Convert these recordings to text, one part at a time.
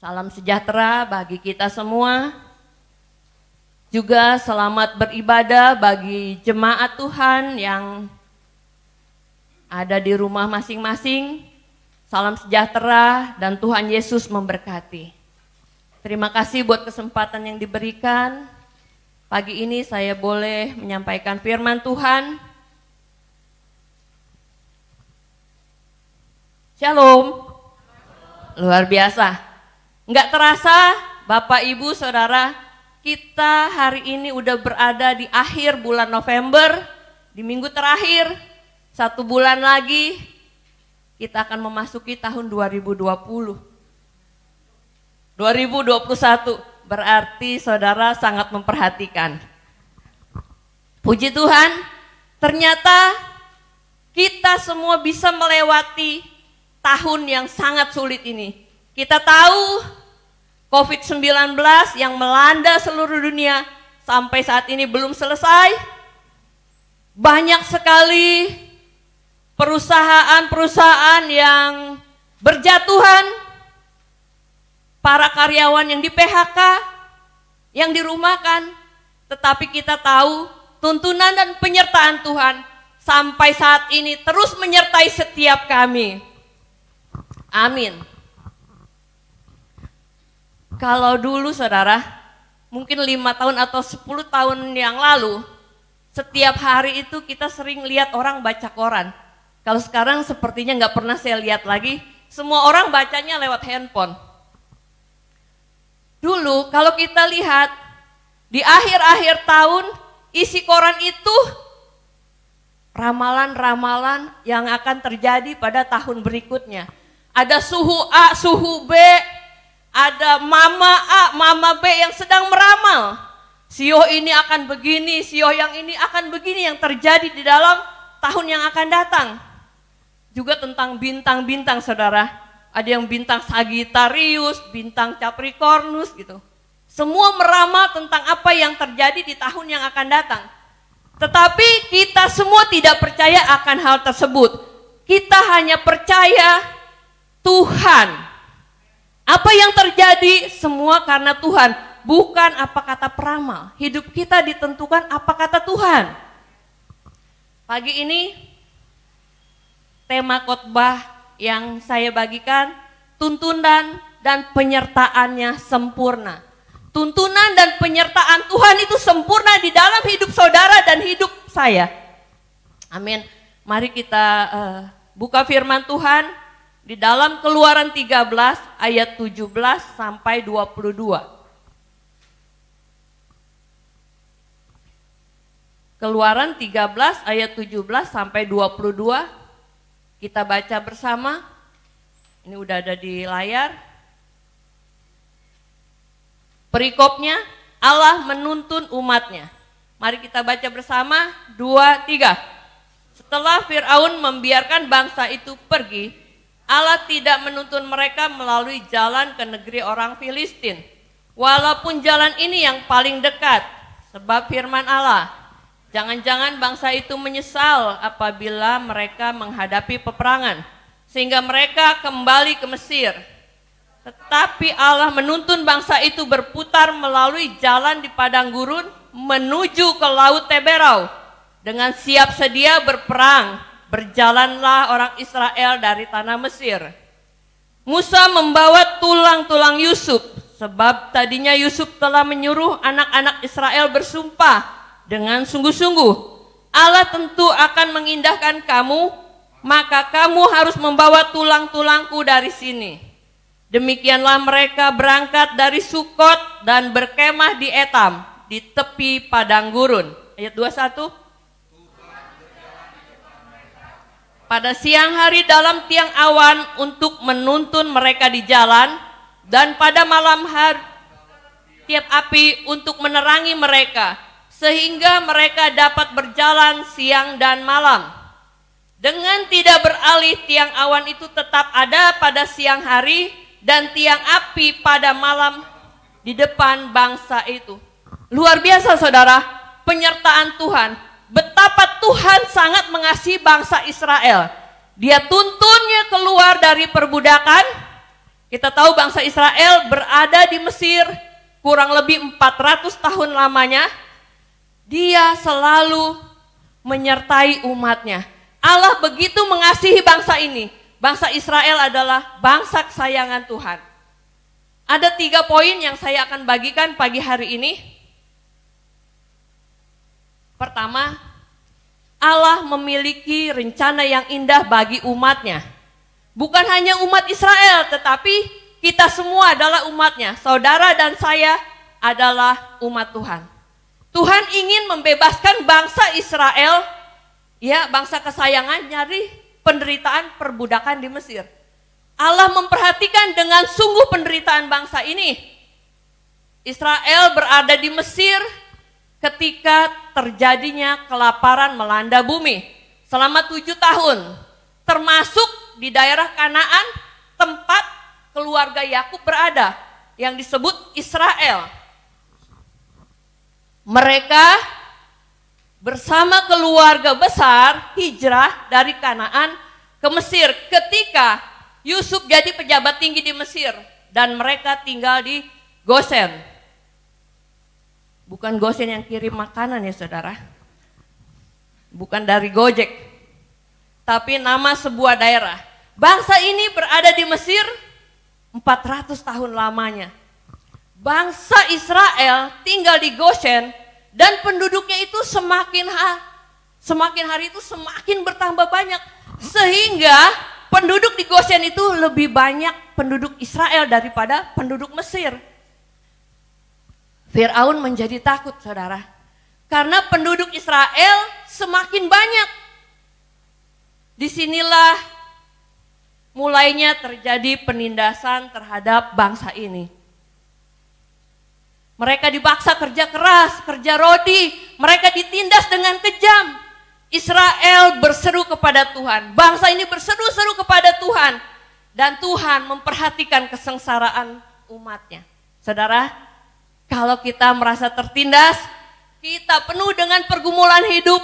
Salam sejahtera bagi kita semua. Juga selamat beribadah bagi jemaat Tuhan yang ada di rumah masing-masing. Salam sejahtera dan Tuhan Yesus memberkati. Terima kasih buat kesempatan yang diberikan. Pagi ini saya boleh menyampaikan firman Tuhan. Shalom. Luar biasa. Enggak terasa Bapak Ibu Saudara, kita hari ini udah berada di akhir bulan November, di minggu terakhir. 1 bulan lagi kita akan memasuki tahun 2020. 2021 berarti saudara sangat memperhatikan. Puji Tuhan, ternyata kita semua bisa melewati tahun yang sangat sulit ini. Kita tahu COVID-19 yang melanda seluruh dunia sampai saat ini belum selesai. Banyak sekali perusahaan-perusahaan yang berjatuhan, para karyawan yang di-PHK, yang dirumahkan. Tetapi kita tahu tuntunan dan penyertaan Tuhan sampai saat ini terus menyertai setiap kami. Amin. Kalau dulu saudara, mungkin 5 tahun atau 10 tahun yang lalu, setiap hari itu kita sering lihat orang baca koran. Kalau sekarang sepertinya nggak pernah saya lihat lagi, semua orang bacanya lewat handphone. Dulu kalau kita lihat, di akhir-akhir tahun, isi koran itu ramalan-ramalan yang akan terjadi pada tahun berikutnya. Ada suhu A, suhu B, ada mama A, mama B yang sedang meramal. Sio ini akan begini, sio yang ini akan begini yang terjadi di dalam tahun yang akan datang. Juga tentang bintang-bintang saudara. Ada yang bintang Sagittarius, bintang Capricornus gitu. Semua meramal tentang apa yang terjadi di tahun yang akan datang. Tetapi kita semua tidak percaya akan hal tersebut. Kita hanya percaya Tuhan. Apa yang terjadi semua karena Tuhan, bukan apa kata peramal. Hidup kita ditentukan apa kata Tuhan. Pagi ini tema khotbah yang saya bagikan, tuntunan dan penyertaannya sempurna. Tuntunan dan penyertaan Tuhan itu sempurna di dalam hidup saudara dan hidup saya. Amin. Mari kita buka firman Tuhan di dalam Keluaran 13 ayat 17 sampai 22. Keluaran 13 ayat 17 sampai 22. Kita baca bersama. Ini udah ada di layar. Perikopnya, Allah menuntun umatnya. Mari kita baca bersama, 2, 3. Setelah Fir'aun membiarkan bangsa itu pergi, Allah tidak menuntun mereka melalui jalan ke negeri orang Filistin. Walaupun jalan ini yang paling dekat, sebab firman Allah, jangan-jangan bangsa itu menyesal apabila mereka menghadapi peperangan, sehingga mereka kembali ke Mesir. Tetapi Allah menuntun bangsa itu berputar melalui jalan di padang gurun menuju ke Laut Teberau. Dengan siap sedia berperang, berjalanlah orang Israel dari tanah Mesir. Musa membawa tulang-tulang Yusuf, sebab tadinya Yusuf telah menyuruh anak-anak Israel bersumpah dengan sungguh-sungguh, Allah tentu akan mengindahkan kamu, maka kamu harus membawa tulang-tulangku dari sini. Demikianlah mereka berangkat dari Sukot dan berkemah di Etam, di tepi padang gurun. Ayat 21. Pada siang hari dalam tiang awan untuk menuntun mereka di jalan, dan pada malam hari tiap api untuk menerangi mereka, sehingga mereka dapat berjalan siang dan malam. Dengan tidak beralih tiang awan itu tetap ada pada siang hari, dan tiang api pada malam di depan bangsa itu. Luar biasa saudara, penyertaan Tuhan. Betapa Tuhan sangat mengasihi bangsa Israel. Dia tuntunnya keluar dari perbudakan, Kita tahu bangsa Israel berada di Mesir kurang lebih 400 tahun lamanya. Dia selalu menyertai umatnya. Allah begitu mengasihi bangsa ini. Bangsa Israel adalah bangsa kesayangan Tuhan. Ada 3 poin yang saya akan bagikan pagi hari ini. Pertama, Allah memiliki rencana yang indah bagi umatnya. Bukan hanya umat Israel, tetapi kita semua adalah umatnya. Saudara dan saya adalah umat Tuhan. Tuhan ingin membebaskan bangsa Israel, ya bangsa kesayangan dari penderitaan perbudakan di Mesir. Allah memperhatikan dengan sungguh penderitaan bangsa ini. Israel berada di Mesir ketika terjadinya kelaparan melanda bumi selama 7 tahun, termasuk di daerah Kanaan tempat keluarga Yakub berada yang disebut Israel. Mereka bersama keluarga besar hijrah dari Kanaan ke Mesir ketika Yusuf jadi pejabat tinggi di Mesir dan mereka tinggal di Gosen. Bukan Gosen yang kirim makanan ya saudara. Bukan dari Gojek. Tapi nama sebuah daerah. Bangsa ini berada di Mesir 400 tahun lamanya. Bangsa Israel tinggal di Goshen dan penduduknya itu semakin hari itu semakin bertambah banyak. Sehingga penduduk di Goshen itu lebih banyak penduduk Israel daripada penduduk Mesir. Firaun menjadi takut saudara. Karena penduduk Israel semakin banyak. Disinilah mulainya terjadi penindasan terhadap bangsa ini. Mereka dipaksa kerja keras, kerja rodi, mereka ditindas dengan kejam. Israel berseru kepada Tuhan, bangsa ini berseru-seru kepada Tuhan. Dan Tuhan memperhatikan kesengsaraan umatnya. Saudara, kalau kita merasa tertindas, kita penuh dengan pergumulan hidup,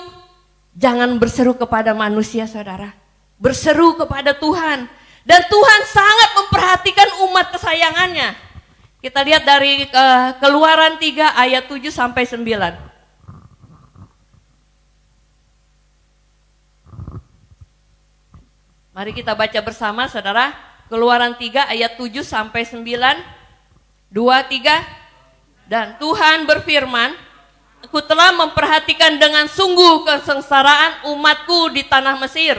jangan berseru kepada manusia saudara. Berseru kepada Tuhan. Dan Tuhan sangat memperhatikan umat kesayangannya. Kita lihat dari Keluaran 3 ayat 7 sampai 9. Mari kita baca bersama saudara. Keluaran 3 ayat 7 sampai 9. 2, 3. Dan Tuhan berfirman, Aku telah memperhatikan dengan sungguh kesengsaraan umatku di tanah Mesir.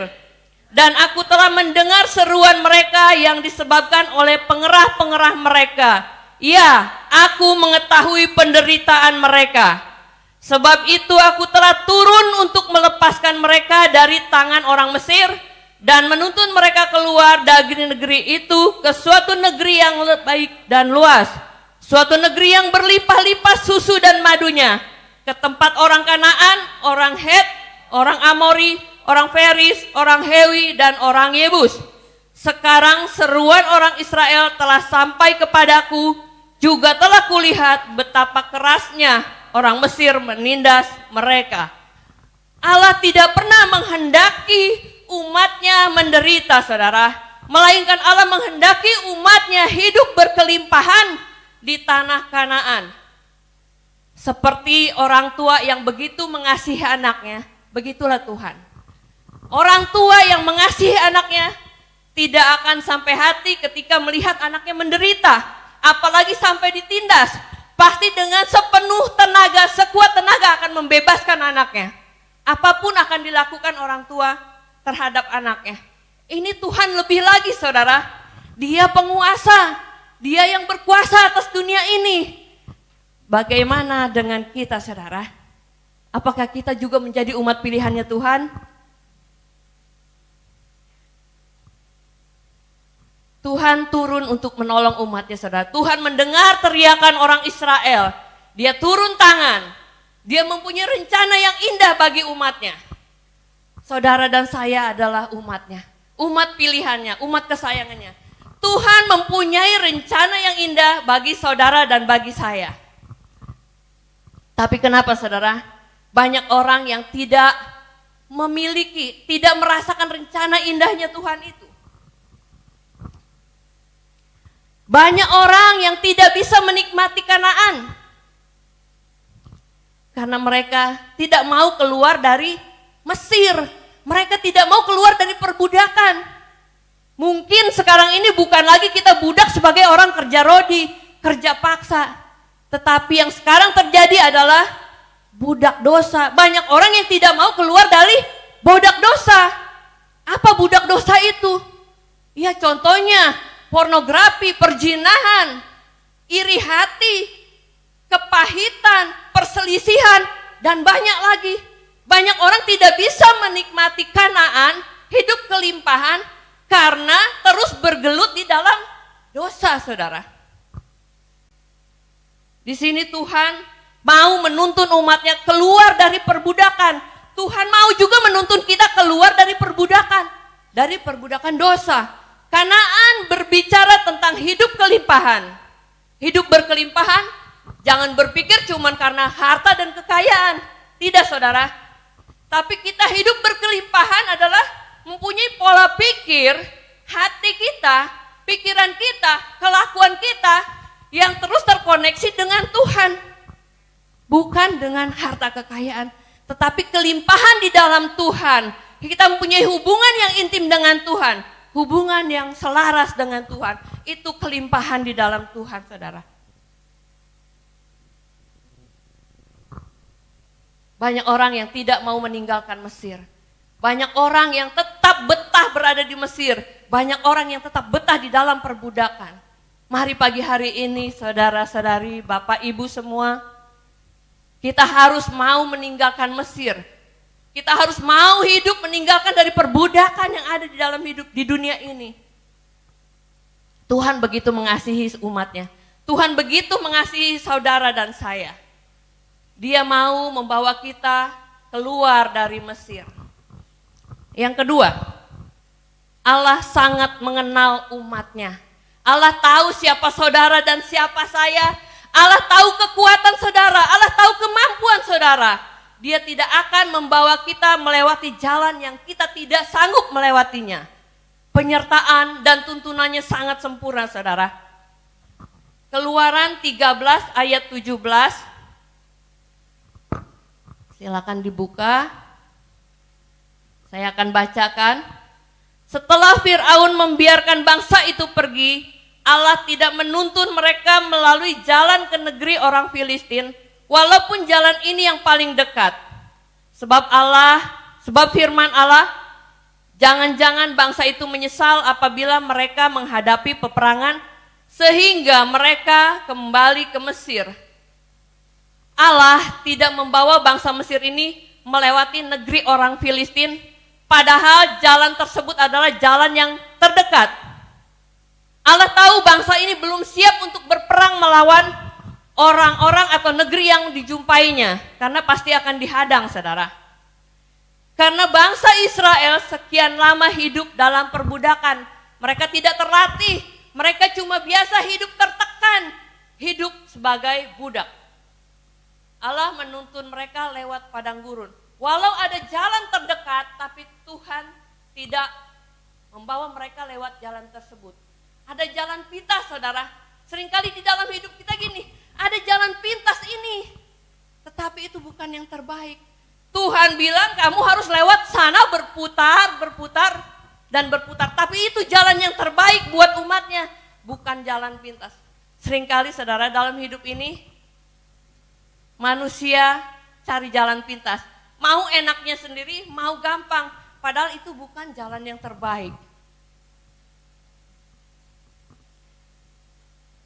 Dan aku telah mendengar seruan mereka yang disebabkan oleh pengerah-pengerah mereka. Ya, aku mengetahui penderitaan mereka. Sebab itu aku telah turun untuk melepaskan mereka dari tangan orang Mesir dan menuntun mereka keluar dari negeri itu ke suatu negeri yang baik dan luas. Suatu negeri yang berlimpah-limpah susu dan madunya. Ke tempat orang Kanaan, orang Het, orang Amori, orang Feris, orang Hewi, dan orang Yebus. Sekarang seruan orang Israel telah sampai kepadaku. Juga telah kulihat betapa kerasnya orang Mesir menindas mereka. Allah tidak pernah menghendaki umatnya menderita saudara. Melainkan Allah menghendaki umatnya hidup berkelimpahan di tanah Kanaan. Seperti orang tua yang begitu mengasihi anaknya, begitulah Tuhan. Orang tua yang mengasihi anaknya tidak akan sampai hati ketika melihat anaknya menderita. Apalagi sampai ditindas, pasti dengan sepenuh tenaga, sekuat tenaga akan membebaskan anaknya. Apapun akan dilakukan orang tua terhadap anaknya. Ini Tuhan lebih lagi saudara, Dia penguasa, Dia yang berkuasa atas dunia ini. Bagaimana dengan kita saudara? Apakah kita juga menjadi umat pilihannya Tuhan? Tuhan turun untuk menolong umatnya saudara. Tuhan mendengar teriakan orang Israel. Dia turun tangan. Dia mempunyai rencana yang indah bagi umatnya. Saudara dan saya adalah umatnya. Umat pilihannya, umat kesayangannya. Tuhan mempunyai rencana yang indah bagi saudara dan bagi saya. Tapi kenapa saudara? Banyak orang yang tidak memiliki, tidak merasakan rencana indahnya Tuhan itu. Banyak orang yang tidak bisa menikmati Kanaan karena mereka tidak mau keluar dari Mesir. Mereka tidak mau keluar dari perbudakan. Mungkin sekarang ini bukan lagi kita budak sebagai orang kerja rodi, kerja paksa. Tetapi yang sekarang terjadi adalah budak dosa. Banyak orang yang tidak mau keluar dari budak dosa. Apa budak dosa itu? Ya contohnya pornografi, perzinahan, iri hati, kepahitan, perselisihan, dan banyak lagi. Banyak orang tidak bisa menikmati Kanaan, hidup kelimpahan, karena terus bergelut di dalam dosa, saudara. Di sini Tuhan mau menuntun umatnya keluar dari perbudakan. Tuhan mau juga menuntun kita keluar dari perbudakan dosa. Kanaan berbicara tentang hidup kelimpahan. Hidup berkelimpahan, jangan berpikir cuma karena harta dan kekayaan. Tidak, saudara. Tapi kita hidup berkelimpahan adalah mempunyai pola pikir, hati kita, pikiran kita, kelakuan kita yang terus terkoneksi dengan Tuhan. Bukan dengan harta kekayaan, tetapi kelimpahan di dalam Tuhan. Kita mempunyai hubungan yang intim dengan Tuhan, hubungan yang selaras dengan Tuhan. Itu kelimpahan di dalam Tuhan, saudara. Banyak orang yang tidak mau meninggalkan Mesir. Banyak orang yang tetap betah berada di Mesir. Banyak orang yang tetap betah di dalam perbudakan. Mari pagi hari ini, saudara-saudari, bapak, ibu semua, kita harus mau meninggalkan Mesir. Kita harus mau hidup meninggalkan dari perbudakan yang ada di dalam hidup di dunia ini. Tuhan begitu mengasihi umatnya. Tuhan begitu mengasihi saudara dan saya. Dia mau membawa kita keluar dari Mesir. Yang kedua, Allah sangat mengenal umatnya. Allah tahu siapa saudara dan siapa saya. Allah tahu kekuatan saudara, Allah tahu kemampuan saudara. Dia tidak akan membawa kita melewati jalan yang kita tidak sanggup melewatinya. Penyertaan dan tuntunannya sangat sempurna, saudara. Keluaran 13 ayat 17. Silakan dibuka. Saya akan bacakan. Setelah Fir'aun membiarkan bangsa itu pergi, Allah tidak menuntun mereka melalui jalan ke negeri orang Filistin, walaupun jalan ini yang paling dekat. Sebab firman Allah, jangan-jangan bangsa itu menyesal apabila mereka menghadapi peperangan, sehingga mereka kembali ke Mesir. Allah tidak membawa bangsa Mesir ini melewati negeri orang Filistin, padahal jalan tersebut adalah jalan yang terdekat. Allah tahu bangsa ini belum siap untuk berperang melawan orang-orang atau negeri yang dijumpainya, karena pasti akan dihadang, saudara. Karena bangsa Israel sekian lama hidup dalam perbudakan, mereka tidak terlatih, mereka cuma biasa hidup tertekan, hidup sebagai budak. Allah menuntun mereka lewat padang gurun. Walau ada jalan terdekat, tapi Tuhan tidak membawa mereka lewat jalan tersebut. Ada jalan pintas, saudara. Seringkali di dalam hidup kita gini, ada jalan pintas ini, tetapi itu bukan yang terbaik. Tuhan bilang kamu harus lewat sana, berputar, dan berputar. Tapi itu jalan yang terbaik buat umatnya, bukan jalan pintas. Seringkali, saudara, dalam hidup ini, manusia cari jalan pintas, mau enaknya sendiri, mau gampang, padahal itu bukan jalan yang terbaik.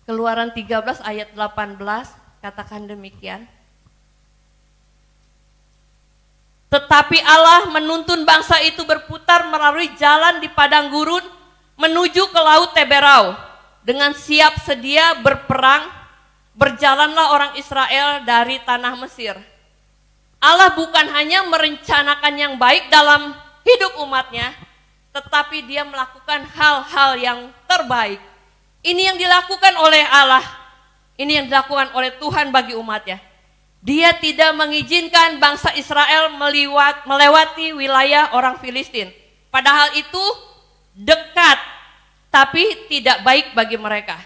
Keluaran 13 ayat 18 katakan demikian. Tetapi Allah menuntun bangsa itu berputar melalui jalan di padang gurun menuju ke laut Teberau. Dengan siap sedia berperang, berjalanlah orang Israel dari tanah Mesir. Allah bukan hanya merencanakan yang baik dalam hidup umatnya, tetapi dia melakukan hal-hal yang terbaik. Ini yang dilakukan oleh Allah, ini yang dilakukan oleh Tuhan bagi umatnya. Dia tidak mengizinkan bangsa Israel melewati wilayah orang Filistin. Padahal itu dekat, tapi tidak baik bagi mereka.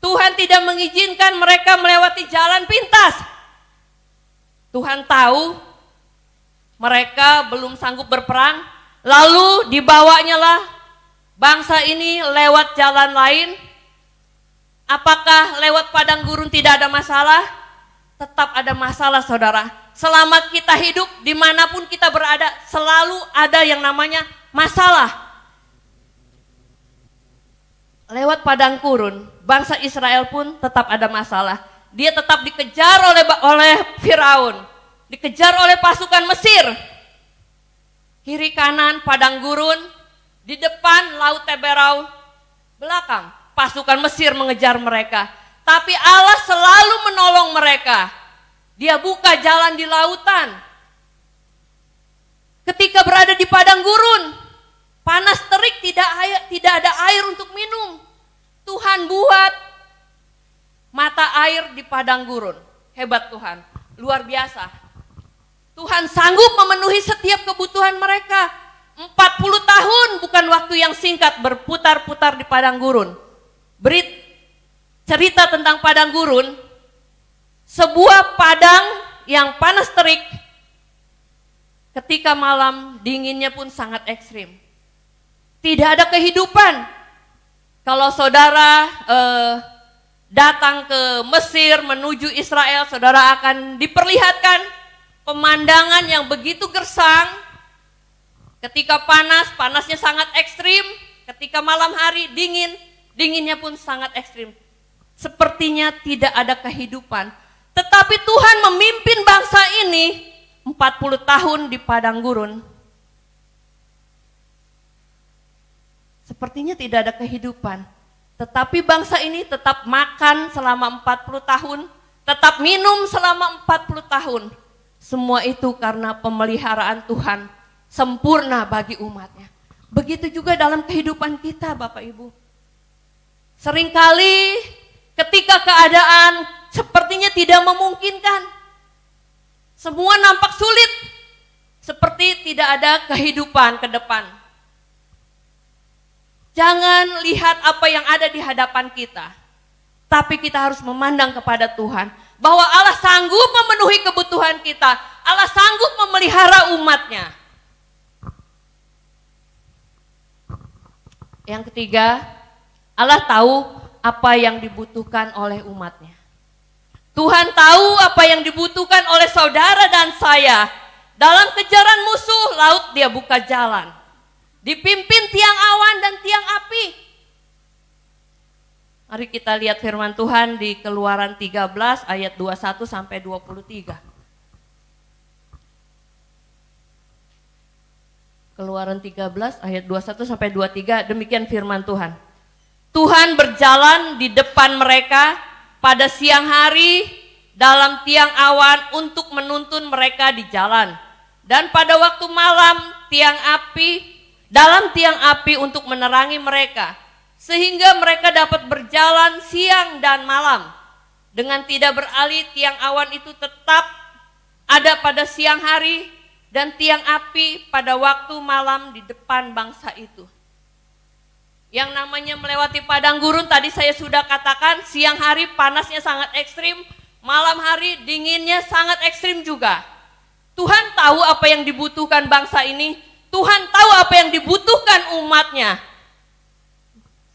Tuhan tidak mengizinkan mereka melewati jalan pintas. Tuhan tahu mereka belum sanggup berperang, lalu dibawanya lah bangsa ini lewat jalan lain. Apakah lewat padang gurun tidak ada masalah? Tetap ada masalah, saudara. Selama kita hidup, dimanapun kita berada, selalu ada yang namanya masalah. Lewat padang gurun, bangsa Israel pun tetap ada masalah. Dia tetap dikejar oleh Firaun, dikejar oleh pasukan Mesir. Kiri kanan padang gurun, di depan laut Teberau, belakang pasukan Mesir mengejar mereka. Tapi Allah selalu menolong mereka. Dia buka jalan di lautan. Ketika berada di padang gurun, panas terik, tidak ada air untuk minum. Tuhan buat mata air di padang gurun. Hebat Tuhan, luar biasa. Tuhan sanggup memenuhi setiap kebutuhan mereka. 40 tahun bukan waktu yang singkat berputar-putar di padang gurun. Cerita tentang padang gurun, sebuah padang yang panas terik, ketika malam dinginnya pun sangat ekstrim. Tidak ada kehidupan. Kalau saudara datang ke Mesir menuju Israel, saudara akan diperlihatkan pemandangan yang begitu gersang. Ketika panasnya sangat ekstrim. Ketika malam hari dinginnya pun sangat ekstrim. Sepertinya tidak ada kehidupan. Tetapi Tuhan memimpin bangsa ini 40 tahun di padang gurun. Sepertinya tidak ada kehidupan. Tetapi bangsa ini tetap makan selama 40 tahun, tetap minum selama 40 tahun. Semua itu karena pemeliharaan Tuhan sempurna bagi umatnya. Begitu juga dalam kehidupan kita, Bapak Ibu. Seringkali ketika keadaan sepertinya tidak memungkinkan, semua nampak sulit, seperti tidak ada kehidupan ke depan. Jangan lihat apa yang ada di hadapan kita, tapi kita harus memandang kepada Tuhan, bahwa Allah sanggup memenuhi kebutuhan kita, Allah sanggup memelihara umatnya. Yang ketiga, Allah tahu apa yang dibutuhkan oleh umatnya. Tuhan tahu apa yang dibutuhkan oleh saudara dan saya. Dalam kejaran musuh, laut dia buka jalan. Dipimpin tiang awan dan tiang api. Mari kita lihat firman Tuhan di Keluaran 13 ayat 21 sampai 23. Keluaran 13 ayat 21 sampai 23, demikian firman Tuhan. Tuhan berjalan di depan mereka pada siang hari dalam tiang awan untuk menuntun mereka di jalan. Dan pada waktu malam dalam tiang api untuk menerangi mereka. Sehingga mereka dapat berjalan siang dan malam. Dengan tidak beralih, tiang awan itu tetap ada pada siang hari dan tiang api pada waktu malam di depan bangsa itu. Yang namanya melewati padang gurun tadi saya sudah katakan, siang hari panasnya sangat ekstrim, malam hari dinginnya sangat ekstrim juga. Tuhan tahu apa yang dibutuhkan bangsa ini, Tuhan tahu apa yang dibutuhkan umatnya.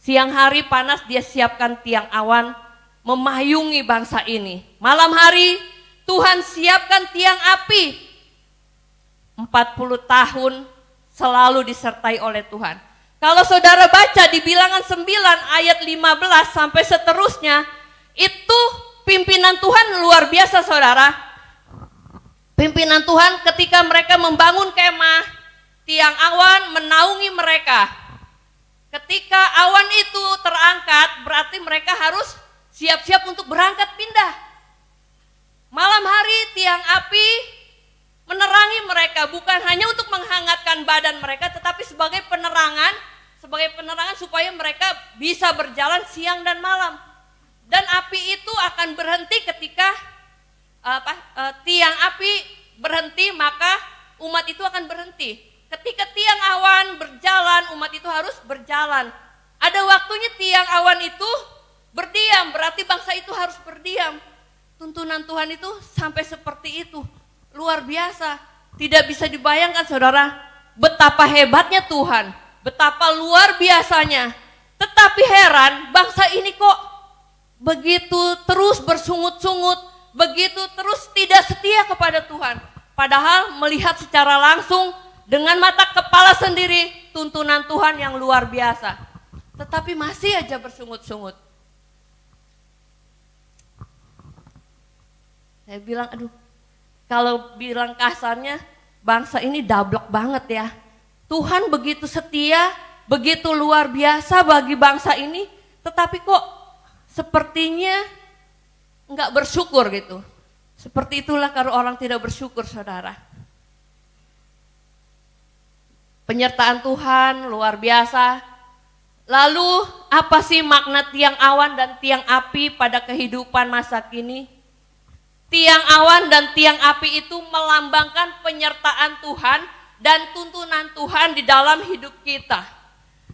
Siang hari panas, dia siapkan tiang awan memayungi bangsa ini. Malam hari Tuhan siapkan tiang api. 40 tahun selalu disertai oleh Tuhan. Kalau saudara baca di Bilangan 9 ayat 15 sampai seterusnya, itu pimpinan Tuhan luar biasa, saudara. Pimpinan Tuhan ketika mereka membangun kemah, tiang awan menaungi mereka. Ketika awan itu terangkat, berarti mereka harus siap-siap untuk berangkat pindah. Malam hari tiang api menerangi mereka, bukan hanya untuk menghangatkan badan mereka, tetapi sebagai penerangan supaya mereka bisa berjalan siang dan malam. Dan api itu akan berhenti ketika tiang api berhenti, maka umat itu akan berhenti. Ketika tiang awan berjalan, umat itu harus berjalan. Ada waktunya tiang awan itu Berdiam berarti bangsa itu harus berdiam. Tuntunan Tuhan itu sampai seperti itu. Luar biasa. Tidak bisa dibayangkan saudara, betapa hebatnya Tuhan, betapa luar biasanya. Tetapi heran, bangsa ini kok begitu terus bersungut-sungut, begitu terus tidak setia kepada Tuhan. Padahal melihat secara langsung dengan mata kepala sendiri tuntunan Tuhan yang luar biasa. Tetapi masih aja bersungut-sungut. Saya bilang, aduh, kalau bilang kasarnya, bangsa ini dablek banget ya. Tuhan begitu setia, begitu luar biasa bagi bangsa ini, tetapi kok sepertinya enggak bersyukur gitu. Seperti itulah kalau orang tidak bersyukur, saudara. Penyertaan Tuhan luar biasa. Lalu apa sih makna tiang awan dan tiang api pada kehidupan masa kini? Tiang awan dan tiang api itu melambangkan penyertaan Tuhan dan tuntunan Tuhan di dalam hidup kita.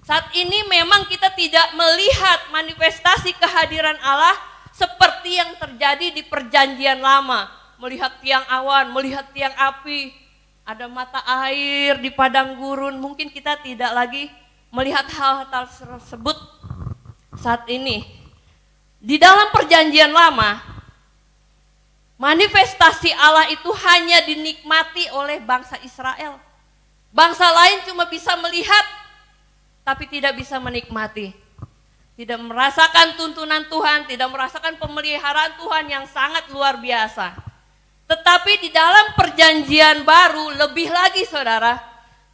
Saat ini memang kita tidak melihat manifestasi kehadiran Allah seperti yang terjadi di perjanjian lama. Melihat tiang awan, melihat tiang api, ada mata air di padang gurun. Mungkin kita tidak lagi melihat hal-hal tersebut saat ini. Di dalam perjanjian lama, manifestasi Allah itu hanya dinikmati oleh bangsa Israel. Bangsa lain cuma bisa melihat, tapi tidak bisa menikmati. Tidak merasakan tuntunan Tuhan, tidak merasakan pemeliharaan Tuhan yang sangat luar biasa. Tetapi di dalam perjanjian baru lebih lagi saudara,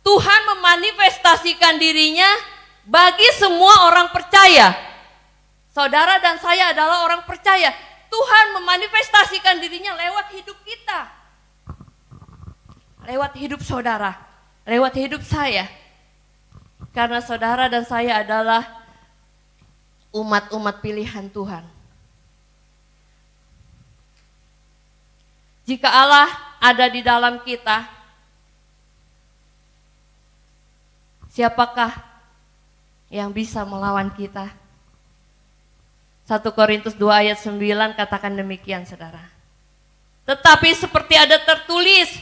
Tuhan memanifestasikan dirinya bagi semua orang percaya. Saudara dan saya adalah orang percaya. Tuhan memanifestasikan dirinya lewat hidup kita. Lewat hidup saudara, lewat hidup saya. Karena saudara dan saya adalah umat-umat pilihan Tuhan. Jika Allah ada di dalam kita, siapakah yang bisa melawan kita? 1 Korintus 2 ayat 9 katakan demikian saudara. Tetapi seperti ada tertulis,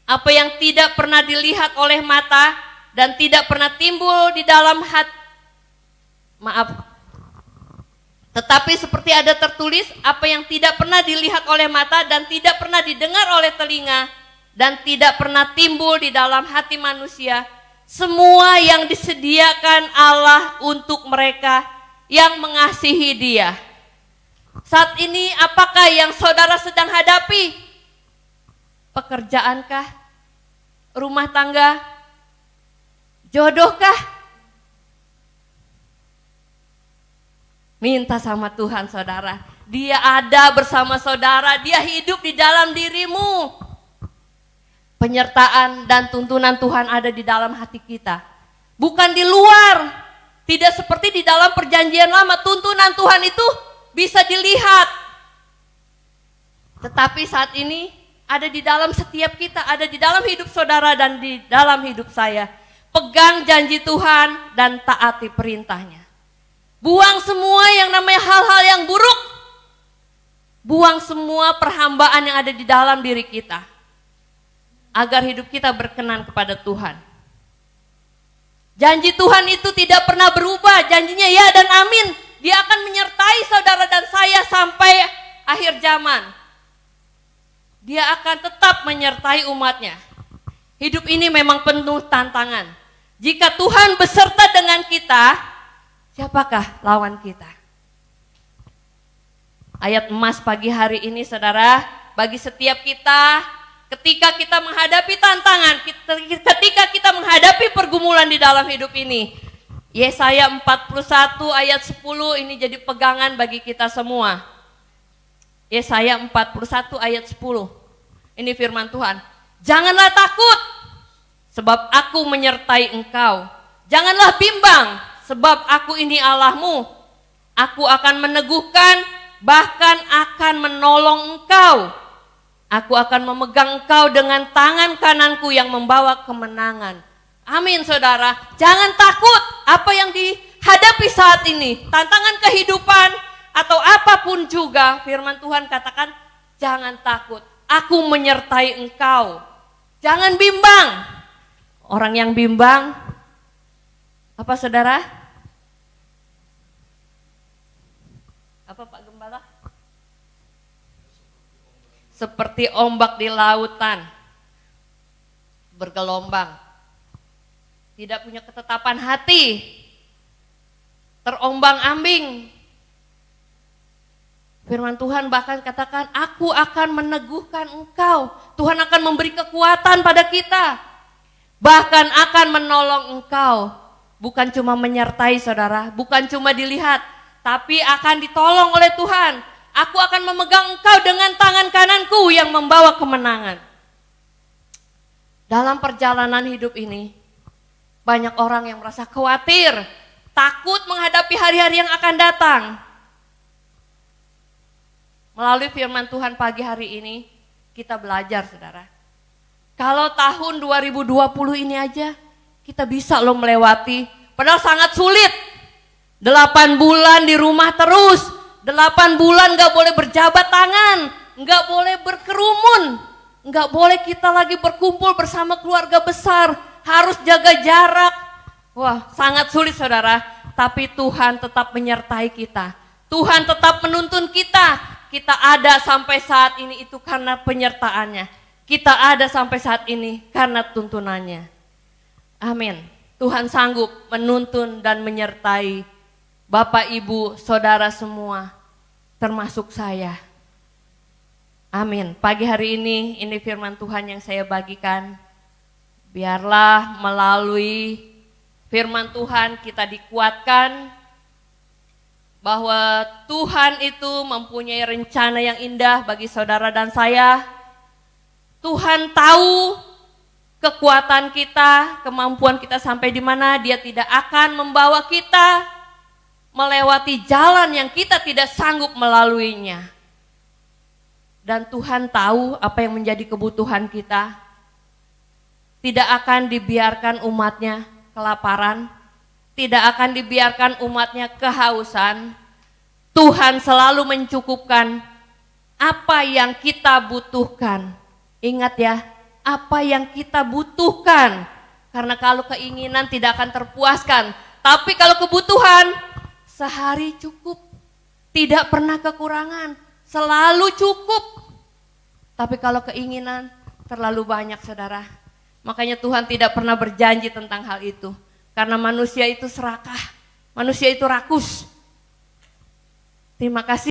apa yang tidak pernah dilihat oleh mata dan tidak pernah timbul di dalam hati. Tetapi seperti ada tertulis, apa yang tidak pernah dilihat oleh mata dan tidak pernah didengar oleh telinga dan tidak pernah timbul di dalam hati manusia, semua yang disediakan Allah untuk mereka yang mengasihi Dia. Saat ini apakah yang saudara sedang hadapi? Pekerjaankah? Rumah tangga? Jodohkah? Minta sama Tuhan saudara. Dia ada bersama saudara, Dia hidup di dalam dirimu. Penyertaan dan tuntunan Tuhan ada di dalam hati kita. Bukan di luar. Tidak seperti di dalam perjanjian lama, tuntunan Tuhan itu bisa dilihat. Tetapi saat ini ada di dalam setiap kita, ada di dalam hidup saudara dan di dalam hidup saya. Pegang janji Tuhan dan taati perintahnya. Buang semua yang namanya hal-hal yang buruk. Buang semua perhambaan yang ada di dalam diri kita. Agar hidup kita berkenan kepada Tuhan. Janji Tuhan itu tidak pernah berubah, janjinya ya dan amin. Dia akan menyertai saudara dan saya sampai akhir zaman. Dia akan tetap menyertai umatnya. Hidup ini memang penuh tantangan. Jika Tuhan beserta dengan kita, siapakah lawan kita? Ayat emas pagi hari ini saudara, bagi setiap kita, ketika kita menghadapi tantangan, ketika kita menghadapi pergumulan di dalam hidup ini. Yesaya 41 ayat 10 ini jadi pegangan bagi kita semua. Yesaya 41 ayat 10. Ini firman Tuhan. Janganlah takut, sebab aku menyertai engkau. Janganlah bimbang, sebab aku ini Allahmu. Aku akan meneguhkan, bahkan akan menolong engkau. Aku akan memegang engkau dengan tangan kananku yang membawa kemenangan. Amin saudara. Jangan takut apa yang dihadapi saat ini. Tantangan kehidupan, atau apapun juga, firman Tuhan katakan, jangan takut, aku menyertai engkau. Jangan bimbang. Orang yang bimbang, apa saudara? Apa Pak Gembala? Seperti ombak di lautan, bergelombang, tidak punya ketetapan hati, terombang-ambing. Firman Tuhan bahkan katakan, aku akan meneguhkan engkau. Tuhan akan memberi kekuatan pada kita, bahkan akan menolong engkau. Bukan cuma menyertai saudara, bukan cuma dilihat, tapi akan ditolong oleh Tuhan. Aku akan memegang engkau dengan tangan kananku yang membawa kemenangan. Dalam perjalanan hidup ini, banyak orang yang merasa khawatir, takut menghadapi hari-hari yang akan datang. Melalui firman Tuhan pagi hari ini, kita belajar saudara. Kalau tahun 2020 ini aja, kita bisa loh melewati, padahal sangat sulit. 8 bulan di rumah terus, 8 bulan gak boleh berjabat tangan, gak boleh berkerumun, gak boleh kita lagi berkumpul bersama keluarga besar, harus jaga jarak. Wah, sangat sulit saudara, tapi Tuhan tetap menyertai kita. Tuhan tetap menuntun kita. Kita ada sampai saat ini itu karena penyertaannya. Kita ada sampai saat ini karena tuntunannya. Amin. Tuhan sanggup menuntun dan menyertai Bapak, Ibu, Saudara semua, termasuk saya. Amin. Pagi hari ini firman Tuhan yang saya bagikan. Biarlah melalui firman Tuhan kita dikuatkan bahwa Tuhan itu mempunyai rencana yang indah bagi saudara dan saya. Tuhan tahu kekuatan kita, kemampuan kita sampai di mana. Dia tidak akan membawa kita melewati jalan yang kita tidak sanggup melaluinya. Dan Tuhan tahu apa yang menjadi kebutuhan kita. Tidak akan dibiarkan umatnya kelaparan, tidak akan dibiarkan umatnya kehausan. Tuhan selalu mencukupkan apa yang kita butuhkan. Ingat ya, apa yang kita butuhkan. Karena kalau keinginan tidak akan terpuaskan. Tapi kalau kebutuhan, sehari cukup. Tidak pernah kekurangan, selalu cukup. Tapi kalau keinginan, terlalu banyak saudara. Makanya Tuhan tidak pernah berjanji tentang hal itu. Karena manusia itu serakah, manusia itu rakus. Terima kasih.